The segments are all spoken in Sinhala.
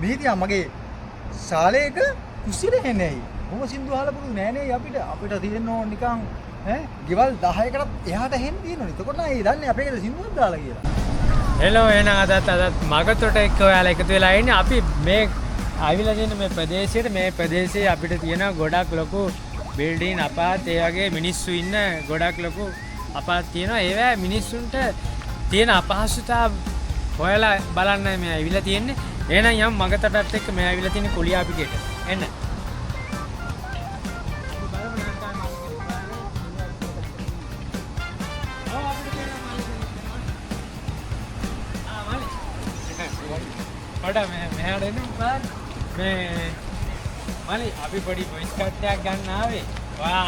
මෙහිදී මගේ ශාලයක කුස්සියට එන්නේ. කොහොම සින්දු අහලා පුරුදු නෑ නේ අපිට තියෙන්න ඕන නිකන් ඈ ගෙවල් 10කටත් එහාට හෙන්න තියෙනවනේ. එතකොට නෑ ඒ දන්නේ අපේ ගෙදර සින්දුවක් දාලා කියලා. හෙලෝ එහෙනම් අදත් මගතොට එක්ක ඔයාලා එකතු වෙලා ඉන්නේ. අපි මේ ආවිලා තියෙන මේ ප්‍රදේශයේ ප්‍රදේශයේ අපිට තියෙන ගොඩක් ලොකු බිල්ඩින් අපාත් ඒ වගේ මිනිස්සු ඉන්න ගොඩක් ලොකු අපාත් තියෙනවා. ඒවා මිනිස්සුන්ට තියෙන අපහසුතා හොයලා බලන්න මේ ආවිලා තියෙන්නේ. එහෙනම් යම් මගතටත් එක්ක මේ ආවිලා තියෙන කුලියාපිටියට එන්න. මෙහාට එන්න බලන්න මේ මලි අපි පොඩි වොයිස් කට් එකක් ගන්න ආවේ. වා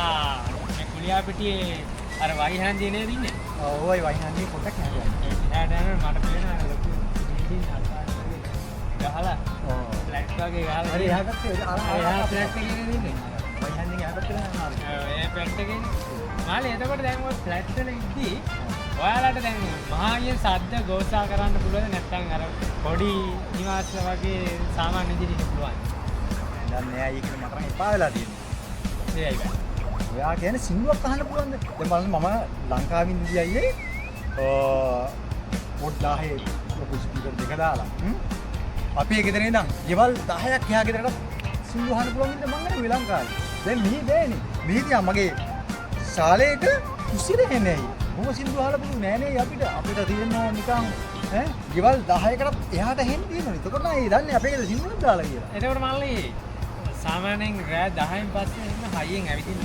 මේ කුලියාපිටියේ අර වයිහන්දියේ නේද ඉන්නේ? ඔව් ඔය වයිහන්දියේ පොඩක් හැදලා. එහාට යන මට පේනවා ලොකු බිල්ඩින් අල්පාගේ ගහලා ෆ්ලැට් වගේ ගහලා. හරි එහා පැත්තේ එහා ෆ්ලැට් එකේ නේද ඉන්නේ? වයිහන්දියේ එහා පැත්තේ නේද? ඒ ෆ්ලැට් එකේ. මලි එතකොට දැන් ඔය ෆ්ලැට් වල ඉද්දි ඔයාලට දැන් මහාවිය සද්ද ගෝසා කරන්න පුළුවන් නැත්නම් අර පොඩි නිවාස වගේ සාමාන්‍ය විදිහට ඉන්න පුළුවන්. දැන් නෑ ඒක මට නම් එපා වෙලා තියෙනවා. ඒයි. ඔයා කියන්නේ සින්දුවක් අහන්න පුළුවන්ද? දැන් බලන්න මම ලංකාවේ ඉඳි අයියේ පොඩ් 10 ලොකු ස්පීකර් දෙක දාලා අපේ ගෙදර ඉඳන් ගෙවල් 10ක් එහා ගෙදරට සින්දු අහන්න පුළුවන් ඉන්න මම නේ ලංකාවේ. දැන් මෙහි බෑනේ. මෙහිදී මගේ ශාලයක කුස්සියට එන්නේ. කොහොම සින්දු අහලා පුරුදු නෑ නේ අපිට තියෙන්න ඕන නිකන් ඈ ගෙවල් 10කටත් එහාට හෙන්න තියෙනවනේ. එතකොට නෑ ඒ දන්නේ අපේ ගෙදර සින්දුවක් දාලා කියලා. එතකොට මල්ලි සාමාන්‍යයෙන් රෑ 10න් පස්සේ එන්න හයියෙන් ඇවිදින්න.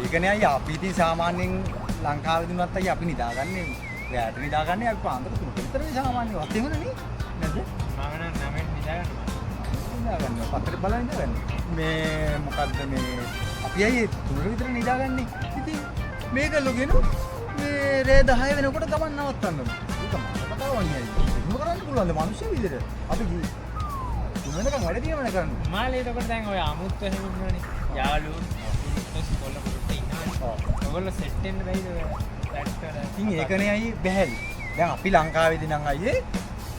ඒකනේ අයියා අපි ඉතින් සාමාන්‍යයෙන් ලංකාවේ දිනුවත් අයියා අපි නිදාගන්නේ රෑට නිදාගන්නේ අපි පාන්දර 3ට විතරනේ සාමාන්‍යයෙන්. වත් එහෙමනේ නේද? මම නම් 9ට නිදාගන්නවා. පතරේ බලන් ඉඳගන්නේ. මේ මොකද්ද මේ අපි අයියේ 3ට විතර නිදාගන්නේ. ඉතින් මේක ලොගෙන මේ රෑ 10 වෙනකොට ගමන් නවත්තන්න ඕනේ. ඒක මම කතාවක් නේ. එහෙම කරන්න පුළුවන්ද මිනිස්සු විදිහට? අපි තුනකම් වැඩ තියෙනවනේ කරන්න. මාළේ එතකොට දැන් ඔය අමුත්තු එහෙම ඉන්නවනේ. යාළුවෝ කොල්ල පොඩ්ඩක් ඉන්නවා. ඔයගොල්ලෝ සෙට් වෙන්න බැයිද ෆ්ලැට් වල? ඉතින් ඒකනේ අයියේ බැහැලි. දැන් අපි ලංකාවේදී නම් අයියේ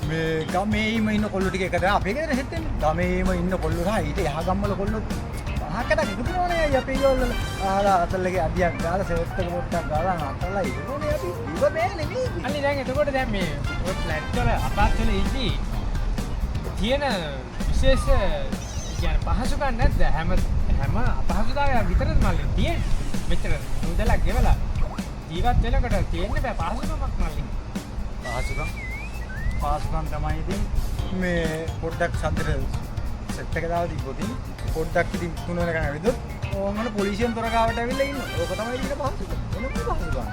මේ ගමේම ඉන්න කොල්ලෝ ටික එක දැන් අපේ ගෙදර සෙට් වෙන්නේ. ගමේම ඉන්න කොල්ලෝ සහ ඊට එහා ගම්වල කොල්ලෝ පහකට එකතු වෙනවනේ අයියා අපේ ගෙවල් වල. ආලා අතල්ලගේ අඩියක් ගාලා සෙට් එක පොඩ්ඩක් ගාලා අතල්ලා ඉන්නෝනේ අපි. ඉව බෑනේ මේ. අනේ දැන් එතකොට දැන් මේ ඔය ෆ්ලැට් වල අපාත් වල ඉඳි තියෙන විශේෂ කියන්නේ පහසුකම් නැද්ද? හැම අපහසුතාවයක් විතරද මල්ලි තියෙන්නේ? මෙච්චර මුදලක් ගෙවලා ජීවත් වෙනකොට තියෙන්න බෑ පහසුකමක් මල්ලි. පහසුකම් තමයි ඉතින් මේ පොඩ්ඩක් සද්දට සෙට් එක දාලා තිබ්බොත් පොඩ්ඩක් ඉතින් 3 වෙනකන් ඇවිදොත් ඕමන පොලිසියෙන් තොරගාවට ඇවිල්ලා ඉන්නවා. ඕක තමයි ඉතින් පහසුකම්. වෙන මොකද පහසුකම්?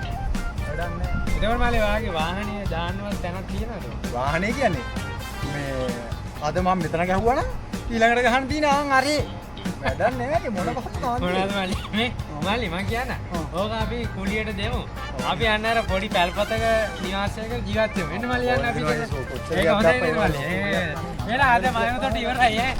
වැඩක් නෑ. ඒකවල මල්ලි වාගේ වාහනේ දාන්නවත් තැනක් තියෙනවද? වාහනේ කියන්නේ මේ අද මම මෙතන ගැහුවා නම් ඊළඟට ගහන්න තියෙන ආන් අරේ වැඩක් නෑ මොන පහසුකමක්ද? මොනවද මල්ලි මේ මල්ලි මං කියන්න. ඕක අපි කුලියට දෙමු. අපි යන්න අර පොඩි පැල්පතක නිවාසයක ජීවත් වෙමු. එන්න මල්ලි යන්න අපි. ඒක හොඳයි නේද මල්ලි? එහෙනම් අද මම උඩට ඉවරයි ඈ.